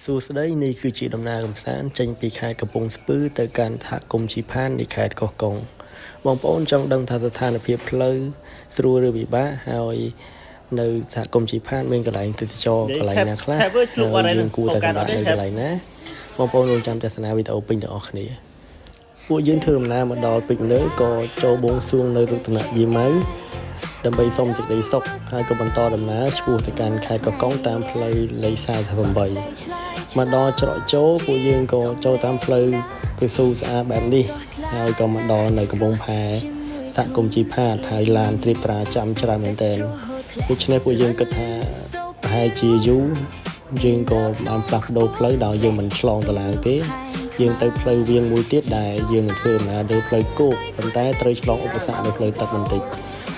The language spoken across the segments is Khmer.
សួស្តីនេះគឺជាដំណើរកម្សាន្តចេញពីខេត្តកំពង់ស្ពឺទៅកាន់សហគមន៍ជីផាននៃខេត្តកោះកុងបងប្អូនចង់ដឹងថាស្ថានភាពផ្លូវស្រួលឬពិបាកហើយនៅសហគមន៍ជីផានមានកន្លែងទេសចរកន្លែងណាខ្លះយើងគួរតែសម្រាប់នៅកន្លែងណាបងប្អូនរងចាំទស្សនាវីដេអូពេញទាំងអស់គ្នាពួកយើងធ្វើដំណើរមកដល់ពេជ្រលើក៏ចូលបួងសួងនៅរតនយាម៉ៅដើម្បីសុំសេចក្តីសុខហើយក៏បន្តដំណើរឆ្ពោះទៅកាន់ខេត្តកោះកុងតាមផ្លូវលេខ48មកដល់ច្រកចូលពួកយើងក៏ចូលតាមផ្លូវព្រះស៊ូស្អាតបែបនេះហើយក៏មកដល់នៅកំពង់ផែសហគមន៍ជីផាតហើយឡានត្រៀបត្រាចាំច្រើនមែនទែនដូច្នេះពួកយើងគិតថាប្រហែលជាយូរយើងក៏បានផ្លាស់ប្ដូរផ្លូវដោយយើងមិនឆ្លងតឡាងទេយើងទៅផ្លូវវាងមួយទៀតដែលយើងនឹងធ្វើដំណើរលើផ្លូវគោកប៉ុន្តែត្រូវឆ្លងឧបសគ្គនៅផ្លូវទឹកបន្តិច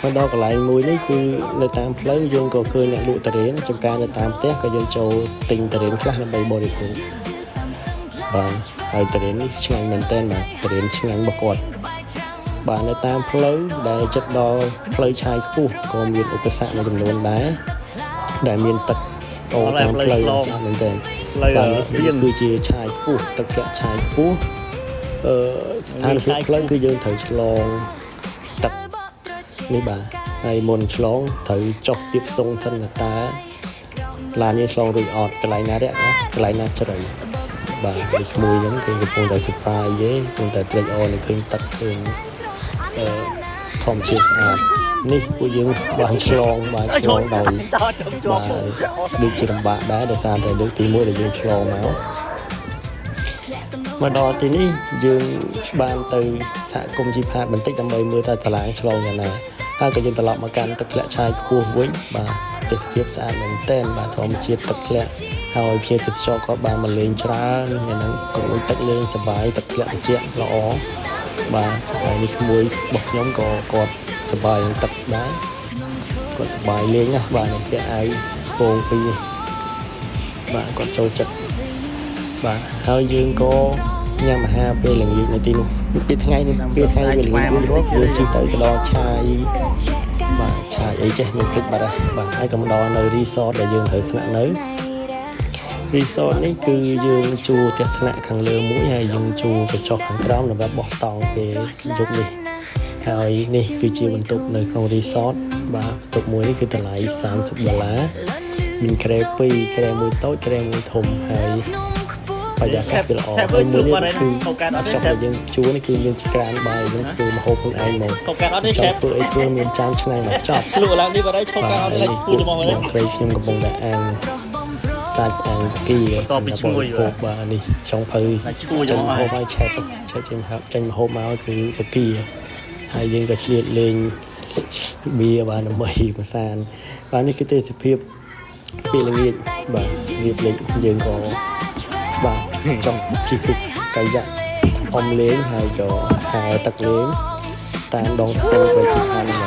មកដល់កន្លែងមួយនេះគឺនៅតាមផ្លូវយើងក៏ឃើញអ្នកលក់តរេនចំការនៅតាមផ្ទះក៏យើងចូលទិញតរេនខ្លះដើម្បីបរិភោគបាទហើយតរេននេះឆ្ងាញ់មែនទែនបាទតរេនឆ្ងាញ់របស់គាត់បាទនៅតាមផ្លូវដែលជិតដល់ផ្លូវឆាយខ្ពស់ក៏មានឧបសគ្គមួយចំនួនដែរដែលមានទឹកអូរតាមផ្លូវស្អាតមែនទែនបាទនេះគឺជាឆាយខ្ពស់ទឹកធ្លាក់ឆាយខ្ពស់ស្ថានភាពផ្លូវគឺយើងត្រូវឆ្លងទឹកនេះបាទហើយមុនឆ្លងត្រូវចុះស្ទាបសុងសិនតាឡាននេះឆ្លងរួចអត់កន្លែងណារាក់ណាកន្លែងណាជ្រៅបាទនេះក្មួយហ្នឹងគឺកំពុងតែ surprise ទេកំពុងតែត្រេកអរនឹងឃើញទឹកឃើញធម្មជាតិស្អាតនេះពួកយើងបានឆ្លងដោយបាទដូចជាលំបាកដែរដោយសារតែលើកទី1ដែលយើងឆ្លងមកដល់ទីនេះយើងបានទៅសហគមន៍ជីផាតបន្តិចដើម្បីមើលថាតឡាងឆ្លងយ៉ាងណាហើយក៏យើងត្រឡប់មកកាន់ទឹកធ្លាក់ឆាយខ្ពស់វិញបាទទេសភាពស្អាតមែនទែនបាទធម្មជាតិទឹកធ្លាក់ហើយភ្ញៀវទេសចរក៏បានមកលេងច្រើនហ្នឹងក៏មួយទឹកលេងសប្បាយទឹកធ្លាក់ត្រជាក់ល្អបាទហើយនេះក្មួយរបស់ខ្ញុំក៏គាត់សប្បាយនឹងទឹកដែរគាត់សប្បាយលេងណាស់បាទនេះពាក់អាវពងពីរបាទគាត់ចូលចិត្តបាទហើយយើងក៏ញ៉ាំអាហារពេលល្ងាចនៅទីនោះពេលថ្ងៃពេលពេលល្ងាចយើងរត់យើងជិះទៅដល់ឆាយបាទឆាយអីចេះខ្ញុំភ្លេចបាត់ហើយបាទហើយក៏មកដល់នៅ resort ដែលយើងត្រូវស្នាក់នៅ resort នេះគឺយើងជួលផ្ទះស្នាក់ខាងលើមួយហើយយើងជួលកញ្ចក់ខាងក្រោមសម្រាប់បោះតង់ពេលយប់នេះហើយនេះគឺជាបន្ទប់នៅក្នុង resort បាទបន្ទប់មួយនេះគឺតម្លៃ$30មានក្រែ2ក្រែមួយតូចក្រែមួយធំហើយបរិយាកាសវាល្អហើយមួយនេះគឺអត់ចង់ឲ្យយើងជួនេះគឺយើងស្ក្រានបាយយើងធ្វើម្ហូបខ្លួនឯងមកកកាត់អត់ទេចេះធ្វើអីធ្វើមានចានឆ្នាំងមកចប់លក់ឡើងនេះបាត់ហើយឈប់កាត់អត់លេខគូរបស់មកស្រីខ្ញុំកំពុងតែអាំងសាច់អាំងគីតពីឈ្ងុយបាទនេះចុងភៅចេញម្ហូបឲ្យឆែកចេញម្ហូបមកគឺបគីហើយយើងក៏ឆ្លៀតលេងបៀបាទដើម្បីកម្សាន្តបាទនេះគឺទេសភាពពេលល្ងាចបាទរៀបលេងយើងក៏បាទចង់ជិះទូកកាយ៉ាក់អមលេងហើយក៏ហែទឹកលេងតាមដងស្ទឹងទៅជាខាងនេះ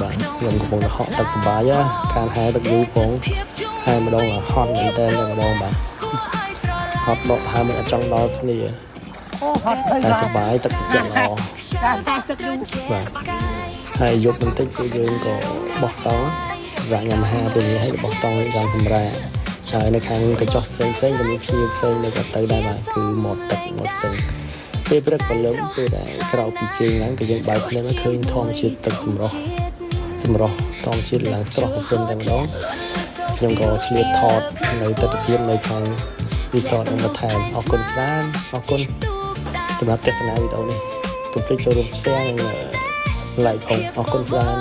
បាទខ្ញុំកំពុងតែហក់ទឹកសប្បាយខាងហែទឹកយូរផងហែម្ដងហត់មែនតើម្ដងបាទហត់ដកហើមិនអត់ចង់ដល់គ្នាតែសប្បាយទឹកត្រជាក់ល្អបាទហើយយប់បន្តិចគឺយើងក៏បោះតង់សម្រាប់ញ៉ាំអាហារពេលនេះហើយបោះតង់យ៉ាងសម្រាប់ហើយនៅខាងកញ្ចក់ផ្សេងក៏មានភ្ញៀវផ្សេងនៅក៏ទៅដែរបាទគឺមាត់ទឹកមាត់ស្ទឹងពេលព្រឹកព្រលឹមពេលដែលក្រោកពីជើងឡើងក៏យើងបើកភ្នែកមកឃើញធម្មជាតិទឹកសម្រស់ធម្មជាតិឡើងស្រស់ប្រពន្ធតែម្ដងខ្ញុំក៏ឆ្លៀតថតនៅទស្សនភាពនៅខាង resort នឹងបន្ថែមអរគុណច្រើនអរគុណសម្រាប់ទស្សនាវីដេអូនេះកុំភ្លេចចូលរួម share និង like ផងអរគុណច្រើន